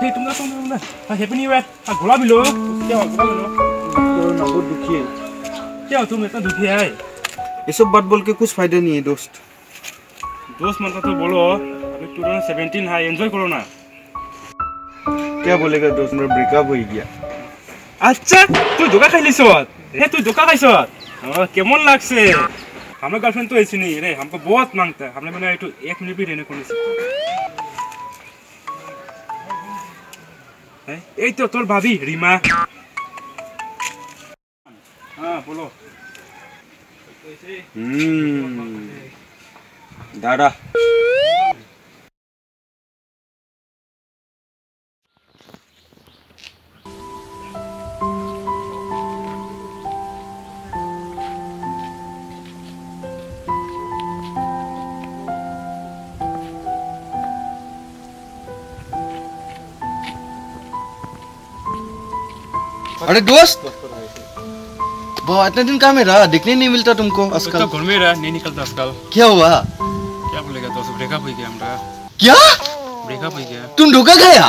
okay तुमने happy new year घोड़ा मिलो क्या हुआ घोड़ा मिलो ना बहुत दुखी है क्या हो तुम इतना दुखी है ये सब बात बोल के कुछ फायदा नहीं है दोस्त मतलब तो बोलो अभी 2017 है एंजॉय करो ना क्या बोलेगा दोस्त मेरा ब्रेकअप हो गया अच्छा तू धोखा खाई लिस हे तू धोखा खाइस केमन लागছে हमारा गर्लफ्रेंड तो ऐसी नहीं रे हमको बहुत मांगता है हमने मैंने एक मिनट भी रहने को नहीं सकता এই তো তোর ভাবি রিমা হ্যাঁ বলো दादा अरे दोस्त बहुत इतने दिन कहाँ में रहा दिखने नहीं मिलता तुमको आजकल तो घर में रहा नहीं निकलता आजकल क्या हुआ क्या बोलेगा दोस्त ब्रेकअप हो गया हमारा क्या ब्रेकअप हो गया तुम धोखा खाया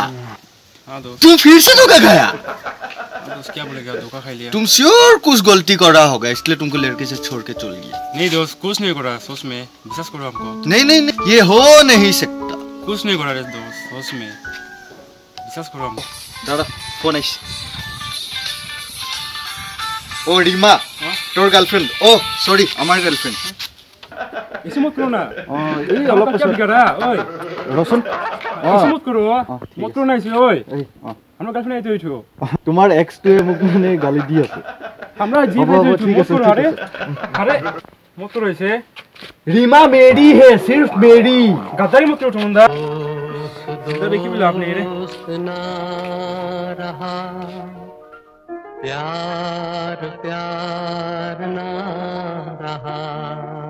हाँ दोस्त तुम फिर से धोखा खाया दोस्त क्या बोलेगा धोखा खा लिया तुम श्योर कुछ गलती कर रहा होगा इसलिए तुमको लड़के से छोड़ के चल गया नहीं दोस्त कुछ नहीं करा सोच में विश्वास करो हमको नहीं नहीं नहीं ये हो नहीं सकता कुछ नहीं करा रे दोस्त सोच में विश्वास करो हमको दादा फोन आइस ओ रीमा তোর গার্লফ্রেন্ড ও সরি আমার গার্লফ্রেন্ড ऐसे मत करो ना এই অলপ क्या बिगड़ा ओए রসন ऐसे मत करो मत करो ना ऐसे ओए हमरा गर्लफ्रेंड आइतो इठो তোমার এক্স টো মোক মানে গালি দি আছে हमरा जी पे जो ठीक है अरे अरे मत करो ऐसे रीमा मेरी है सिर्फ मेरी गद्दारी मत करो तुमंदा इधर देखिए बिल आपने रे ना रहा प्यार प्यार ना रहा